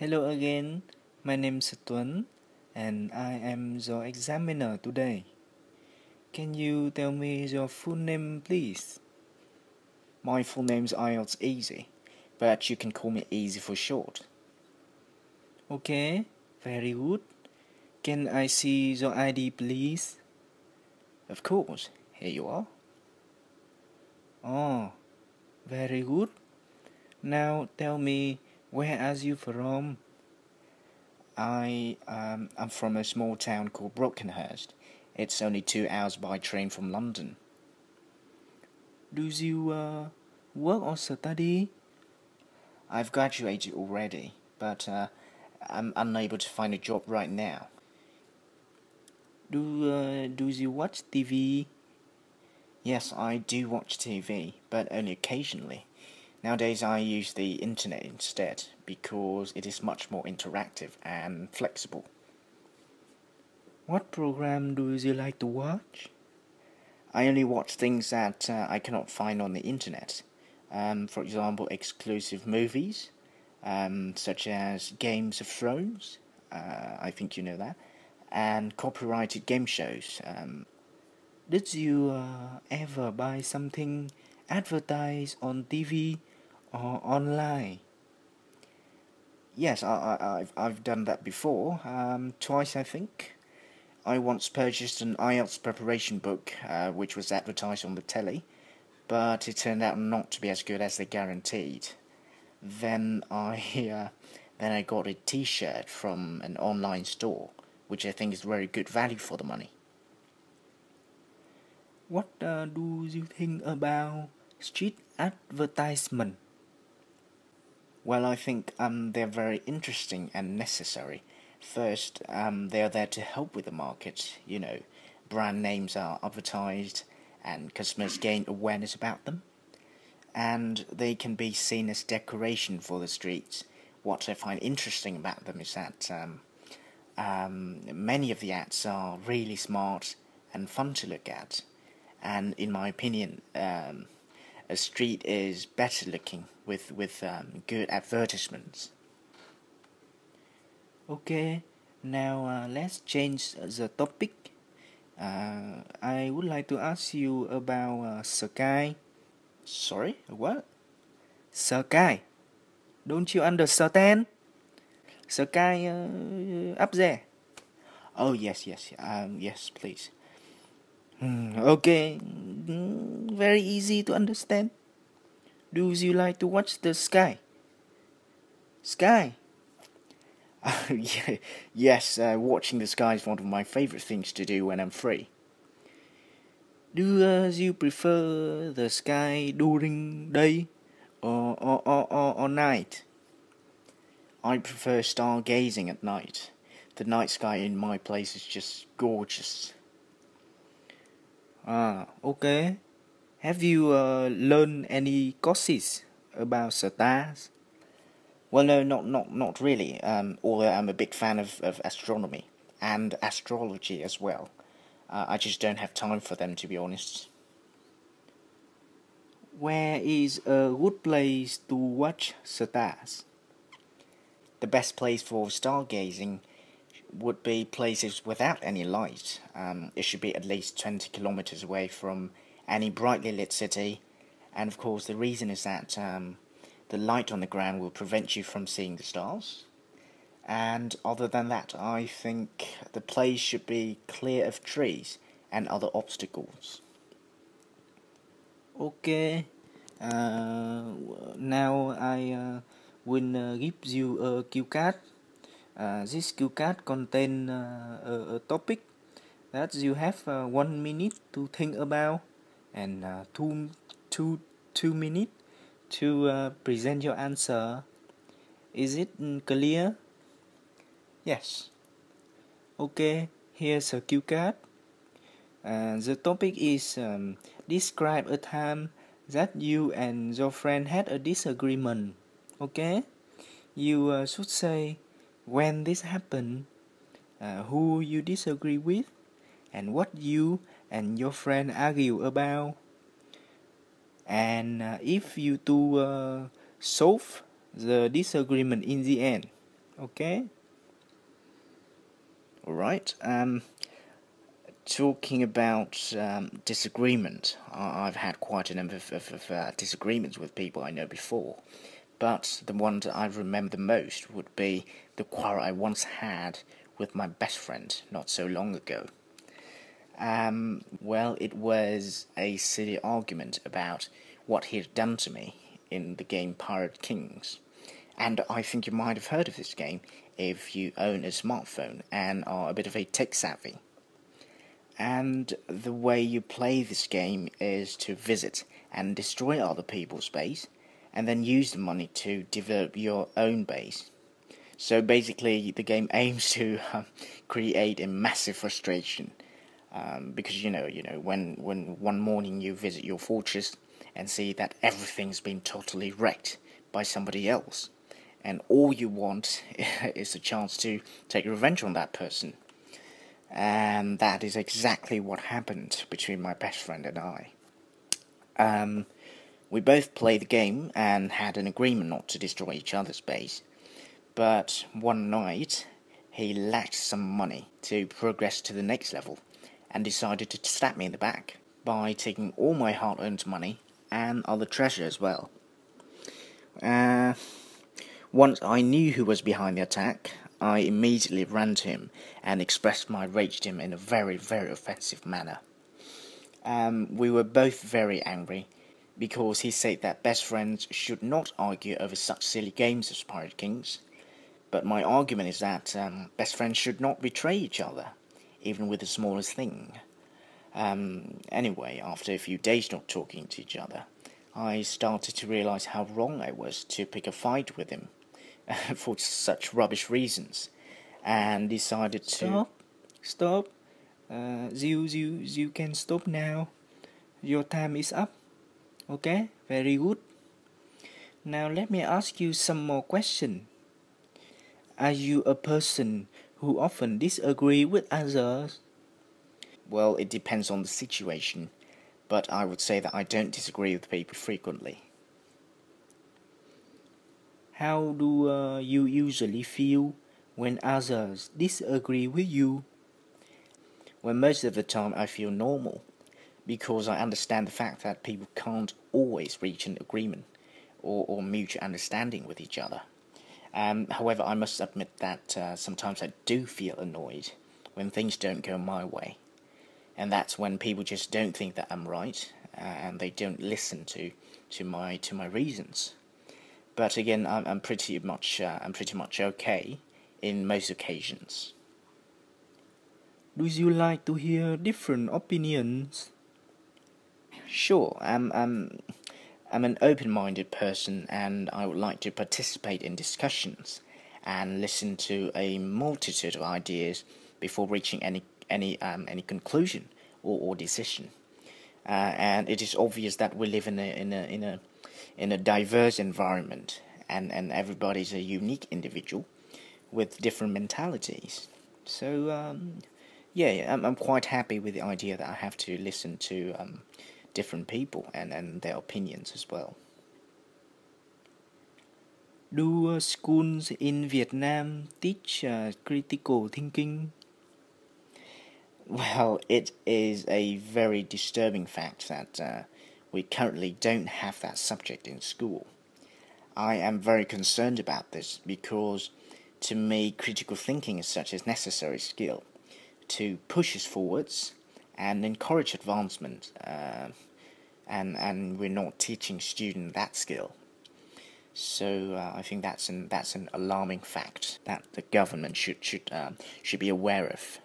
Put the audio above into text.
Hello again, my name is Tuấn and I am your examiner today. Can you tell me your full name please? My full name's IELTS.EZ, but you can call me Easy for short. Okay, very good. Can I see your ID please? Of course, here you are. Oh, very good. Now tell me, where are you from? I'm from a small town called Brockenhurst. It's only 2 hours by train from London. Do you work or study? I've graduated already, but I'm unable to find a job right now. Do you watch TV? Yes, I do watch TV, but only occasionally. Nowadays I use the internet instead because it is much more interactive and flexible. What program do you like to watch? I only watch things that I cannot find on the internet. For example, exclusive movies, such as Games of Thrones, I think you know that, and copyrighted game shows. Did you ever buy something advertised on TV or online? Yes, I've done that before, twice I think. I once purchased an IELTS preparation book, which was advertised on the telly, but it turned out not to be as good as they guaranteed. Then I got a T-shirt from an online store, which I think is very good value for the money. What do you think about street advertisement? Well, I think they're very interesting and necessary. First, they are there to help with the market. You know, brand names are advertised, and customers gain awareness about them. And they can be seen as decoration for the streets. What I find interesting about them is that many of the ads are really smart and fun to look at. And in my opinion, a street is better looking with good advertisements. Okay, now let's change the topic. I would like to ask you about sky. Sorry, what? Sky. Don't you understand? Sky up there. Oh yes, please. Okay, very easy to understand. Do you like to watch the sky? Sky. Yes, watching the sky is one of my favorite things to do when I'm free. Do you prefer the sky during day or night? I prefer stargazing at night. The night sky in my place is just gorgeous. Okay. Have you learned any courses about stars? Well, no, not really. Although I'm a big fan of astronomy and astrology as well. I just don't have time for them, to be honest. Where is a good place to watch stars? The best place for stargazing would be places without any light. It should be at least 20 kilometers away from any brightly lit city, and of course the reason is that the light on the ground will prevent you from seeing the stars. And other than that, I think the place should be clear of trees and other obstacles. Okay. Now I will give you a cue card. This cue card contain a topic that you have 1 minute to think about and two minutes to present your answer. Is it clear? Yes. Okay, here's a cue card. The topic is describe a time that you and your friend had a disagreement. Okay, you should say when this happened, who you disagree with, and what you and your friend argue about. And if you two solve the disagreement in the end. Okay? Alright, talking about disagreement, I've had quite a number of disagreements with people I know before, but the one that I remember the most would be the quarrel I once had with my best friend not so long ago. Well, it was a silly argument about what he had done to me in the game Pirate Kings. And I think you might have heard of this game if you own a smartphone and are a bit of a tech savvy. And the way you play this game is to visit and destroy other people's base, and then use the money to develop your own base. So basically, the game aims to create a massive frustration, because when one morning you visit your fortress and see that everything's been totally wrecked by somebody else, and all you want is a chance to take revenge on that person. And that is exactly what happened between my best friend and I. We both played the game and had an agreement not to destroy each other's base, but one night he lacked some money to progress to the next level and decided to stab me in the back by taking all my hard-earned money and other treasure as well. Once I knew who was behind the attack, I immediately ran to him and expressed my rage to him in a very, very offensive manner. We were both very angry because he said that best friends should not argue over such silly games as Pirate Kings. But my argument is that best friends should not betray each other, even with the smallest thing. Anyway, after a few days not talking to each other, I started to realize how wrong I was to pick a fight with him for such rubbish reasons, and decided to... Stop. You can stop now. Your time is up. Okay, very good. Now let me ask you some more questions. Are you a person who often disagree with others? Well, it depends on the situation, but I would say that I don't disagree with people frequently. How do you usually feel when others disagree with you? Well, most of the time I feel normal, because I understand the fact that people can't always reach an agreement or mutual understanding with each other. However, I must admit that sometimes I do feel annoyed when things don't go my way. And that's when people just don't think that I'm right, and they don't listen to my reasons. But again, I'm pretty much okay in most occasions. Do you like to hear different opinions? Sure, I'm an open-minded person, and I would like to participate in discussions and listen to a multitude of ideas before reaching any conclusion or decision. And it is obvious that we live in a diverse environment, and everybody's a unique individual with different mentalities. So yeah, I'm quite happy with the idea that I have to listen to different people and their opinions as well. Do schools in Vietnam teach critical thinking? Well, it is a very disturbing fact that we currently don't have that subject in school. I am very concerned about this because, to me, critical thinking is such a necessary skill to push us forwards and encourage advancement, and we're not teaching students that skill. So I think that's an alarming fact that the government should be aware of.